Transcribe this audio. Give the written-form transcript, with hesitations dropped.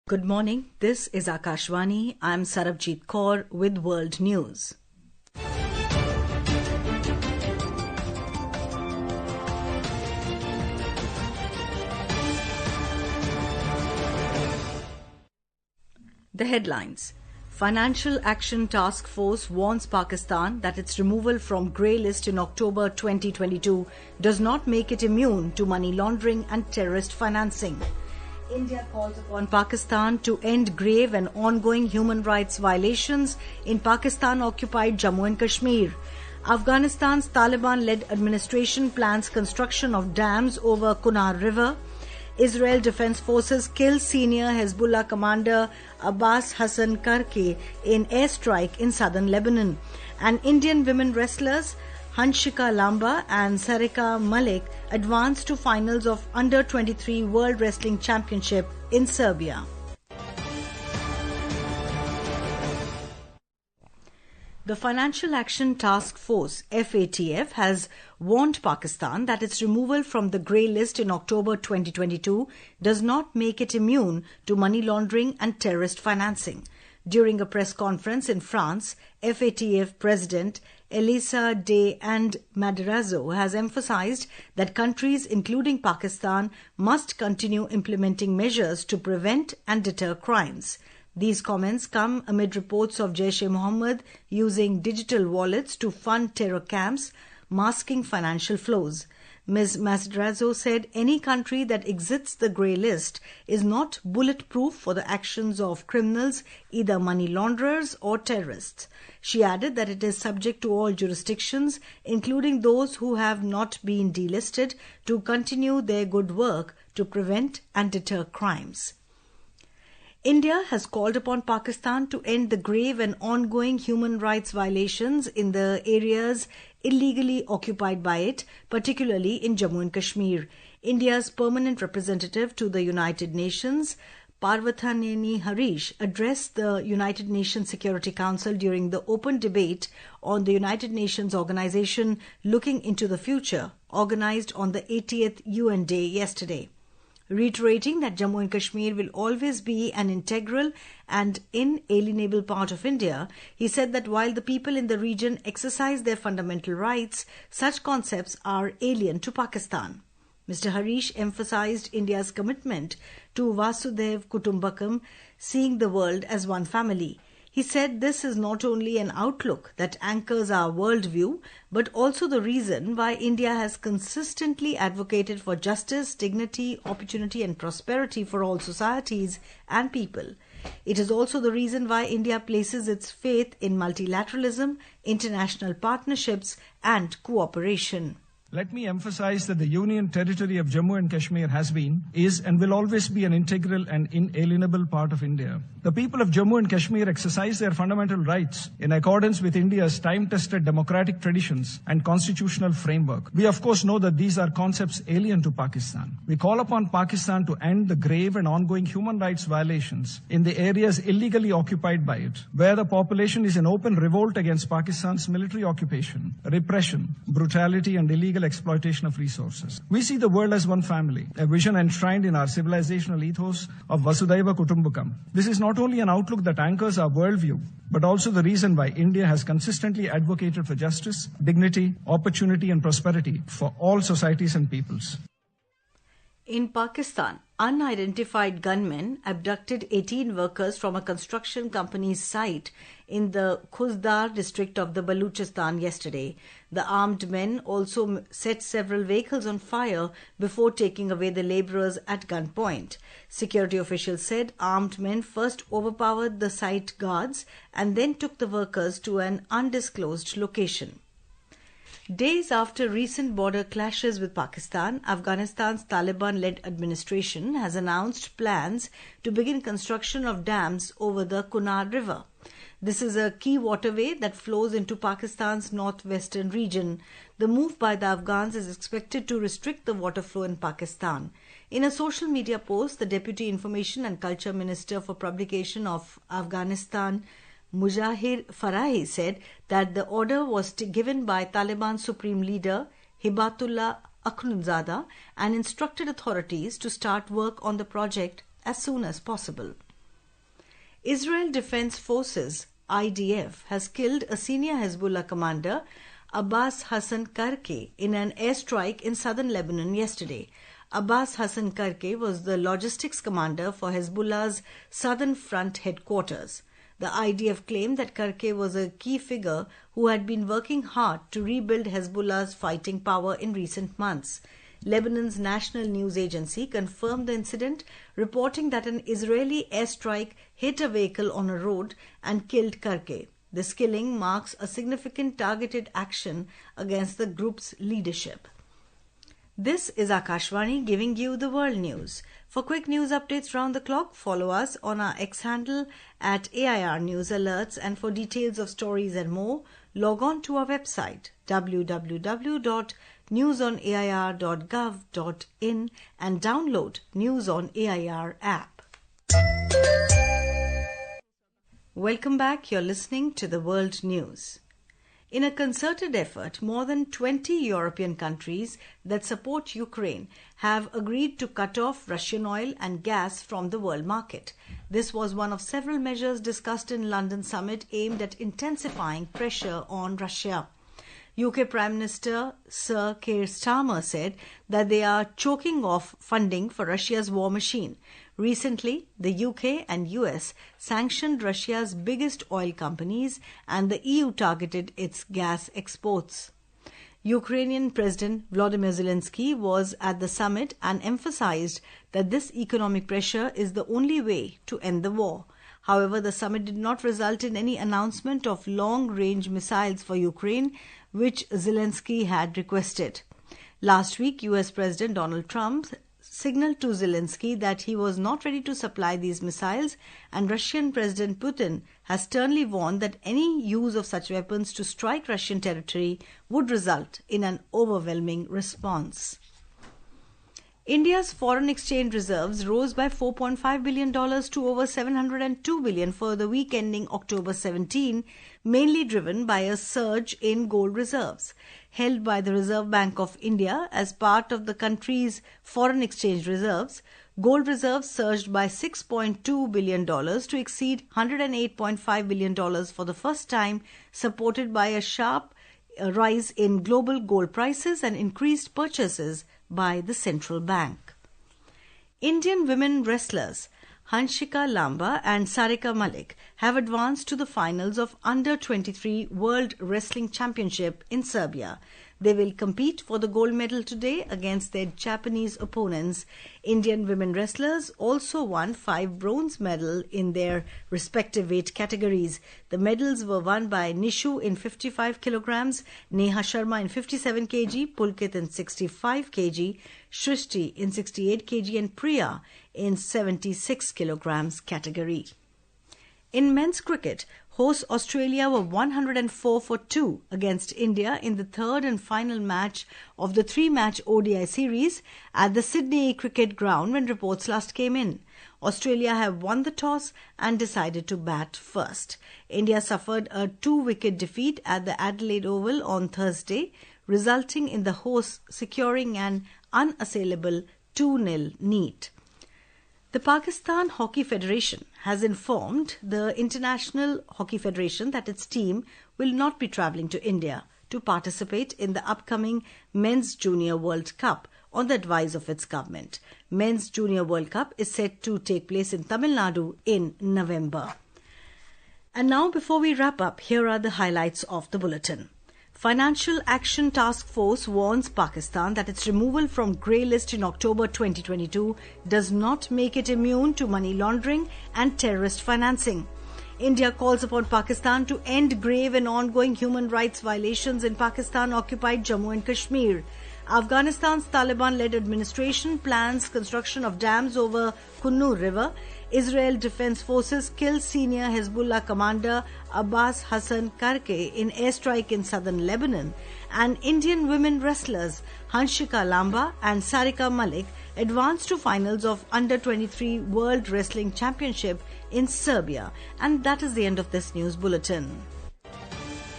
Good morning. This is Akashvani. I'm Sarabjit Kaur with World News. The headlines. Financial Action Task Force warns Pakistan that its removal from grey list in October 2022 does not make it immune to money laundering and terrorist financing. India calls upon Pakistan to end grave and ongoing human rights violations in Pakistan-occupied Jammu and Kashmir. Afghanistan's Taliban-led administration plans construction of dams over Kunar River. Israel Defense Forces kill senior Hezbollah commander Abbas Hassan Karki in airstrike in southern Lebanon. And Indian women wrestlers Hanshika Lamba and Sarika Malik advanced to finals of Under-23 World Wrestling Championship in Serbia. The Financial Action Task Force, FATF, has warned Pakistan that its removal from the grey list in October 2022 does not make it immune to money laundering and terrorist financing. During a press conference in France, FATF President Elisa de and Madrazo has emphasized that countries, including Pakistan, must continue implementing measures to prevent and deter crimes. These comments come amid reports of Jaish-e-Mohammed using digital wallets to fund terror camps, masking financial flows. Ms. Madrazo said any country that exits the grey list is not bulletproof for the actions of criminals, either money launderers or terrorists. She added that it is subject to all jurisdictions, including those who have not been delisted, to continue their good work to prevent and deter crimes. India has called upon Pakistan to end the grave and ongoing human rights violations in the areas illegally occupied by it, particularly in Jammu and Kashmir. India's permanent representative to the United Nations, Parvathaneni Harish, addressed the United Nations Security Council during the open debate on the United Nations Organization Looking into the Future, organized on the 80th UN Day yesterday. Reiterating that Jammu and Kashmir will always be an integral and inalienable part of India, he said that while the people in the region exercise their fundamental rights, such concepts are alien to Pakistan. Mr. Harish emphasized India's commitment to Vasudhaiv Kutumbakam, seeing the world as one family. He said this is not only an outlook that anchors our worldview, but also the reason why India has consistently advocated for justice, dignity, opportunity and prosperity for all societies and people. It is also the reason why India places its faith in multilateralism, international partnerships and cooperation. Let me emphasize that the Union territory of Jammu and Kashmir has been, is and will always be an integral and inalienable part of India. The people of Jammu and Kashmir exercise their fundamental rights in accordance with India's time-tested democratic traditions and constitutional framework. We of course know that these are concepts alien to Pakistan. We call upon Pakistan to end the grave and ongoing human rights violations in the areas illegally occupied by it, where the population is in open revolt against Pakistan's military occupation, repression, brutality and illegal exploitation of resources. We see the world as one family, a vision enshrined in our civilizational ethos of Vasudhaiva Kutumbakam. This is not only an outlook that anchors our worldview, but also the reason why India has consistently advocated for justice, dignity, opportunity and prosperity for all societies and peoples. In Pakistan, unidentified gunmen abducted 18 workers from a construction company's site in the Khuzdar district of the Balochistan yesterday. The armed men also set several vehicles on fire before taking away the labourers at gunpoint. Security officials said armed men first overpowered the site guards and then took the workers to an undisclosed location. Days after recent border clashes with Pakistan, Afghanistan's Taliban-led administration has announced plans to begin construction of dams over the Kunar River. This is a key waterway that flows into Pakistan's northwestern region. The move by the Afghans is expected to restrict the water flow in Pakistan. In a social media post, the Deputy Information and Culture Minister for Publication of Afghanistan, Mujahir Farahi, said that the order was given by Taliban Supreme Leader Hibatullah Akhundzada and instructed authorities to start work on the project as soon as possible. Israel Defense Forces (IDF) has killed a senior Hezbollah commander, Abbas Hassan Karke, in an airstrike in southern Lebanon yesterday. Abbas Hassan Karke was the logistics commander for Hezbollah's southern front headquarters. The IDF claimed that Karke was a key figure who had been working hard to rebuild Hezbollah's fighting power in recent months. Lebanon's national news agency confirmed the incident, reporting that an Israeli airstrike hit a vehicle on a road and killed Karke. This killing marks a significant targeted action against the group's leadership. This is Akashvani giving you the world news. For quick news updates round the clock, follow us on our X handle at AIR News Alerts, and for details of stories and more, log on to our website www.newsonair.gov.in and download News on AIR app. Welcome back. You're listening to the World News. In a concerted effort, more than 20 European countries that support Ukraine have agreed to cut off Russian oil and gas from the world market. This was one of several measures discussed in London summit aimed at intensifying pressure on Russia. UK Prime Minister Sir Keir Starmer said that they are choking off funding for Russia's war machine. Recently, the UK and US sanctioned Russia's biggest oil companies, and the EU targeted its gas exports. Ukrainian President Volodymyr Zelensky was at the summit and emphasized that this economic pressure is the only way to end the war. However, the summit did not result in any announcement of long-range missiles for Ukraine, which Zelensky had requested. Last week, US President Donald Trump signaled to Zelensky that he was not ready to supply these missiles, and Russian President Putin has sternly warned that any use of such weapons to strike Russian territory would result in an overwhelming response. India's foreign exchange reserves rose by $4.5 billion to over $702 billion for the week ending October 17, mainly driven by a surge in gold reserves. Held by the Reserve Bank of India as part of the country's foreign exchange reserves, gold reserves surged by $6.2 billion to exceed $108.5 billion for the first time, supported by a sharp rise in global gold prices and increased purchases by the central bank. Indian women wrestlers Hanshika Lamba and Sarika Malik have advanced to the finals of Under-23 World Wrestling Championship in Serbia. They will compete for the gold medal today against their Japanese opponents. Indian women wrestlers also won 5 bronze medals in their respective weight categories. The medals were won by Nishu in 55 kilograms, Neha Sharma in 57 kg, Pulkit in 65 kg, Shrishti in 68 kg and Priya in 76 kilograms category. In men's cricket, hosts Australia were 104 for 2 against India in the third and final match of the 3-match ODI series at the Sydney Cricket Ground when reports last came in. Australia have won the toss and decided to bat first. India suffered a 2-wicket defeat at the Adelaide Oval on Thursday, resulting in the hosts securing an unassailable 2-0 lead. The Pakistan Hockey Federation has informed the International Hockey Federation that its team will not be travelling to India to participate in the upcoming Men's Junior World Cup on the advice of its government. Men's Junior World Cup is set to take place in Tamil Nadu in November. And now, before we wrap up, here are the highlights of the bulletin. Financial Action Task Force warns Pakistan that its removal from grey list in October 2022 does not make it immune to money laundering and terrorist financing. India calls upon Pakistan to end grave and ongoing human rights violations in Pakistan-occupied Jammu and Kashmir. Afghanistan's Taliban-led administration plans construction of dams over Kunnu River. Israel Defense Forces kill senior Hezbollah commander Abbas Hassan Karke in airstrike in southern Lebanon. And Indian women wrestlers Hanshika Lamba and Sarika Malik advance to finals of Under-23 World Wrestling Championship in Serbia. And that is the end of this news bulletin.